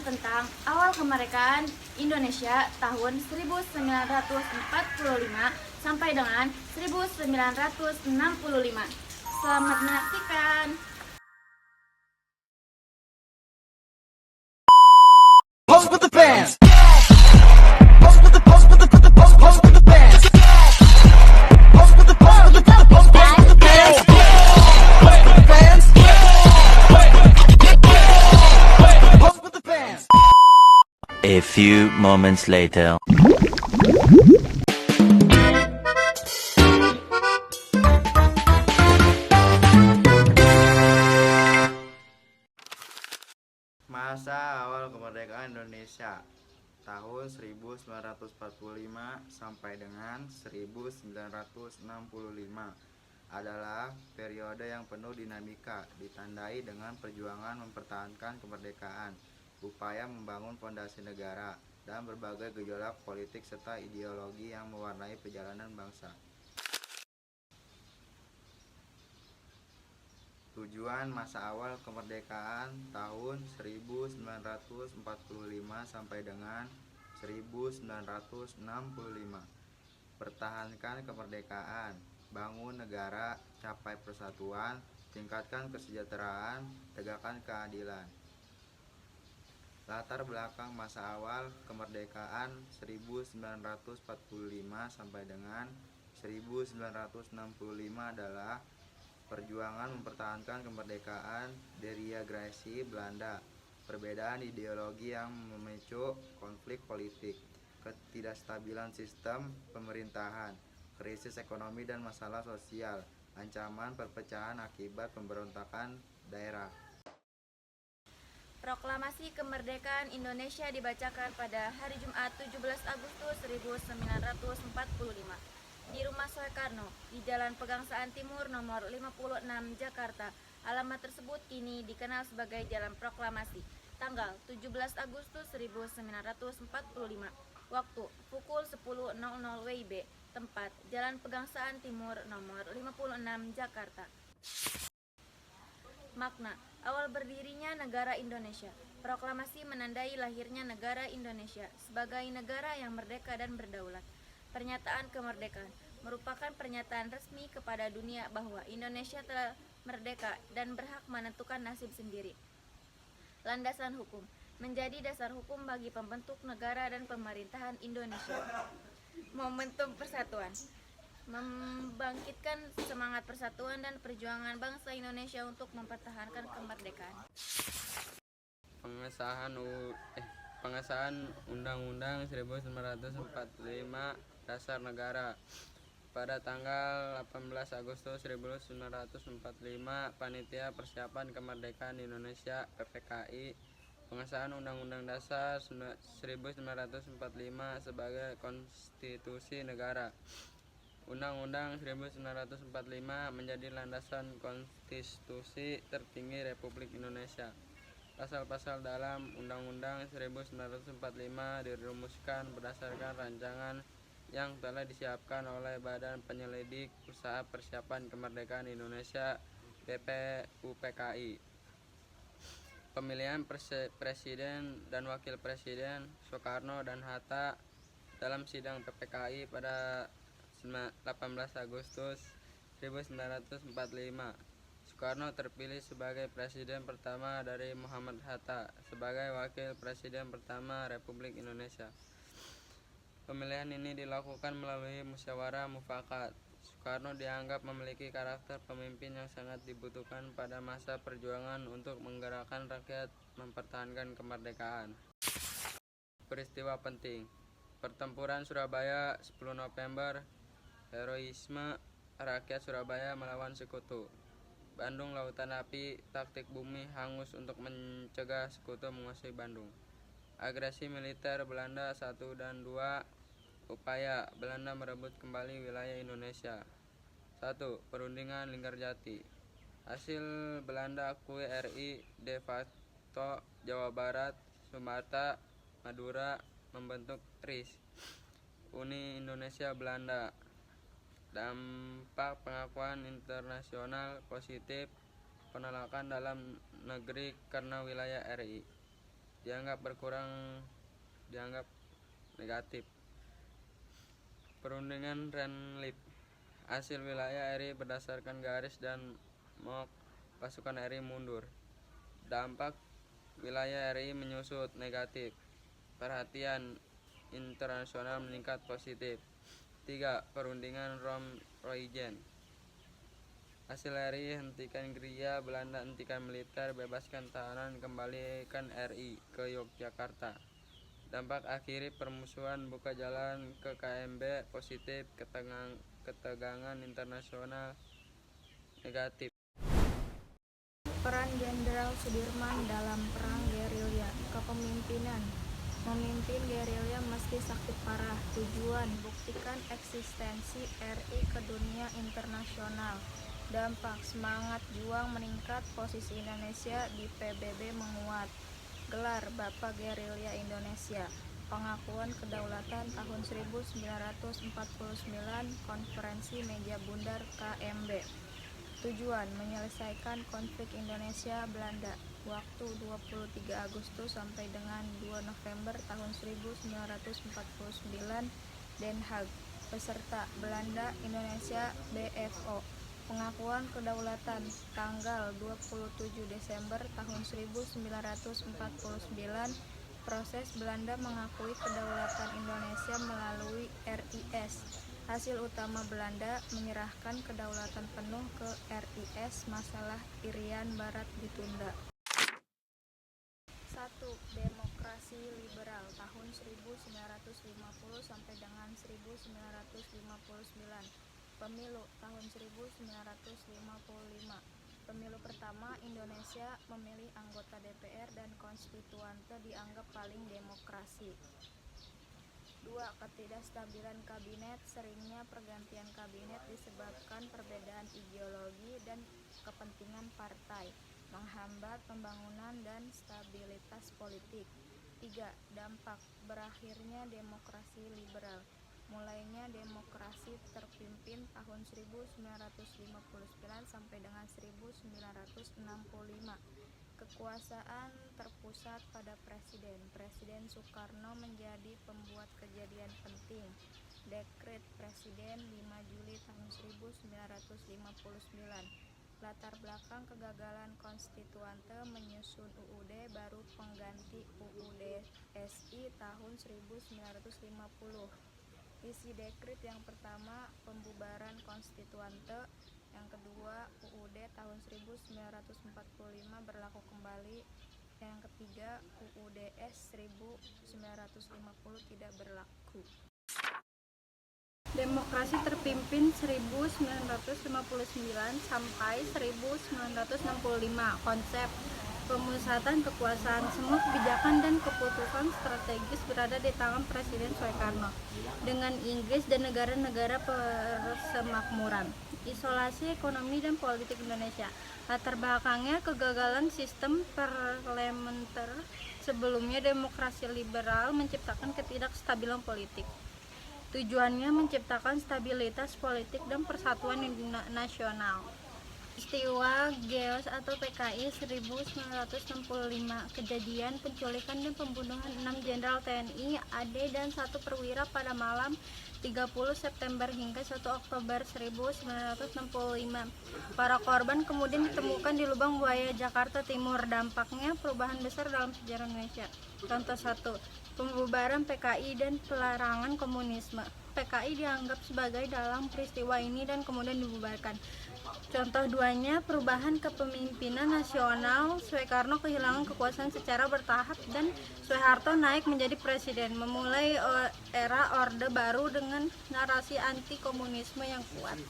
tentang awal kemerdekaan Indonesia tahun 1945 sampai dengan 1965. Selamat menyaksikan. Pose with the bands. Pose with the pose with the pose pose with the bands. Pose with the pose with the pose pose with the bands. Pose with the bands. Pose with the bands. A few moments later. Masa awal kemerdekaan Indonesia tahun 1945 sampai dengan 1965 adalah periode yang penuh dinamika, ditandai dengan perjuangan mempertahankan kemerdekaan, upaya membangun fondasi negara, dan berbagai gejolak politik serta ideologi yang mewarnai perjalanan bangsa. Tujuan masa awal kemerdekaan tahun 1945 sampai dengan 1965. Pertahankan kemerdekaan, bangun negara, capai persatuan, tingkatkan kesejahteraan, tegakkan keadilan. Latar belakang masa awal kemerdekaan 1945 sampai dengan 1965 adalah perjuangan mempertahankan kemerdekaan derigresi Belanda, perbedaan ideologi yang memicu konflik politik, ketidakstabilan sistem pemerintahan, krisis ekonomi dan masalah sosial, ancaman perpecahan akibat pemberontakan daerah. Proklamasi Kemerdekaan Indonesia dibacakan pada hari Jumat 17 Agustus 1945 di Rumah Soekarno di Jalan Pegangsaan Timur nomor 56 Jakarta. Alamat tersebut kini dikenal sebagai Jalan Proklamasi. Tanggal 17 Agustus 1945. Waktu pukul 10.00 WIB. Tempat Jalan Pegangsaan Timur nomor 56 Jakarta. Makna awal berdirinya negara Indonesia. Proklamasi menandai lahirnya negara Indonesia sebagai negara yang merdeka dan berdaulat. Pernyataan kemerdekaan merupakan pernyataan resmi kepada dunia bahwa Indonesia telah merdeka dan berhak menentukan nasib sendiri. Landasan hukum menjadi dasar hukum bagi pembentuk negara dan pemerintahan Indonesia. Momentum persatuan membangkitkan semangat persatuan dan perjuangan bangsa Indonesia untuk mempertahankan kemerdekaan. Pengesahan Undang-Undang 1945 Dasar Negara pada tanggal 18 Agustus 1945. Panitia Persiapan Kemerdekaan Indonesia (PPKI). Pengesahan Undang-Undang Dasar 1945 sebagai konstitusi negara. Undang-Undang 1945 menjadi landasan konstitusi tertinggi Republik Indonesia. Pasal-pasal dalam Undang-Undang 1945 dirumuskan berdasarkan rancangan yang telah disiapkan oleh Badan Penyelidik Usaha Persiapan Kemerdekaan Indonesia (BPUPKI). Pemilihan Presiden dan Wakil Presiden Soekarno dan Hatta dalam sidang PPKI pada 18 Agustus 1945. Soekarno terpilih sebagai presiden pertama dari Muhammad Hatta sebagai wakil presiden pertama Republik Indonesia. Pemilihan ini dilakukan melalui musyawarah mufakat. Soekarno dianggap memiliki karakter pemimpin yang sangat dibutuhkan pada masa perjuangan untuk menggerakkan rakyat mempertahankan kemerdekaan. Peristiwa penting: Pertempuran Surabaya 10 November, heroisme rakyat Surabaya melawan sekutu. Bandung Lautan Api, taktik bumi hangus untuk mencegah sekutu menguasai Bandung. Agresi militer Belanda 1 dan 2, upaya Belanda merebut kembali wilayah Indonesia. 1. Perundingan Linggarjati. Hasil Belanda akui RI de facto Jawa Barat, Sumatera, Madura membentuk RIS, Uni Indonesia Belanda. Dampak pengakuan internasional positif, penolakan dalam negeri karena wilayah RI. dianggap berkurang dianggap negatif. Perundingan Renlit. Hasil wilayah RI berdasarkan garis dan MOK pasukan RI mundur. Dampak wilayah RI menyusut negatif. Perhatian internasional meningkat positif. 3. Perundingan Rom-Roijen. Hasil RI hentikan gerilya, Belanda hentikan militer, bebaskan tahanan, kembalikan RI ke Yogyakarta. Dampak akhiri permusuhan buka jalan ke KMB positif, ketegangan internasional negatif. Peran Jenderal Sudirman dalam Perang Gerilya. Kepemimpinan. Memimpin gerilya meski sakit parah. Tujuan: buktikan eksistensi RI ke dunia internasional. Dampak: semangat juang meningkat, posisi Indonesia di PBB menguat. Gelar: Bapak Gerilya Indonesia. Pengakuan kedaulatan tahun 1949, Konferensi Meja Bundar KMB. Tujuan: menyelesaikan konflik Indonesia-Belanda. Waktu 23 Agustus sampai dengan 2 November tahun 1949, Den Haag. Peserta: Belanda, Indonesia, BFO. Pengakuan kedaulatan tanggal 27 Desember tahun 1949. Proses Belanda mengakui kedaulatan Indonesia melalui RIS. Hasil utama Belanda menyerahkan kedaulatan penuh ke RIS, masalah Irian Barat ditunda. 1. Demokrasi liberal tahun 1950 sampai dengan 1959. Pemilu tahun 1955. Pemilu pertama, Indonesia memilih anggota DPR dan konstituante dianggap paling demokrasi. 2. Ketidakstabilan kabinet. Seringnya pergantian kabinet disebabkan perbedaan ideologi dan kepentingan partai, menghambat pembangunan dan stabilitas politik. 3. Dampak: berakhirnya demokrasi liberal. Mulainya demokrasi terpimpin tahun 1959 sampai dengan 1965. Kekuasaan terpusat pada Presiden. Presiden Soekarno menjadi pembuat kejadian penting. Dekret Presiden 5 Juli tahun 1959. Latar belakang kegagalan konstituante menyusun UUD baru pengganti UUD SI tahun 1950. Isi dekret: yang pertama, pembubaran konstituante. Yang kedua, UUD tahun 1945 berlaku kembali. Yang ketiga, UUD S 1950 tidak berlaku. Demokrasi terpimpin 1959 sampai 1965. Konsep: pemusatan kekuasaan. Semua kebijakan dan keputusan strategis berada di tangan Presiden Soekarno dengan Inggris dan negara-negara persemakmuran. Isolasi ekonomi dan politik Indonesia. Latar belakangnya kegagalan sistem parlementer. Sebelumnya demokrasi liberal menciptakan ketidakstabilan politik. Tujuannya menciptakan stabilitas politik dan persatuan nasional. Peristiwa Geos atau PKI 1965. Kejadian penculikan dan pembunuhan 6 Jenderal TNI AD dan 1 perwira pada malam 30 September hingga 1 Oktober 1965. Para korban kemudian ditemukan di lubang buaya Jakarta Timur. Dampaknya perubahan besar dalam sejarah Indonesia. Contoh 1. Pembubaran PKI dan pelarangan komunisme. PKI dianggap sebagai dalang peristiwa ini dan kemudian dibubarkan. Contoh 2-nya, perubahan kepemimpinan nasional. Soekarno kehilangan kekuasaan secara bertahap dan Soeharto naik menjadi presiden, memulai era Orde Baru dengan narasi anti komunisme yang kuat.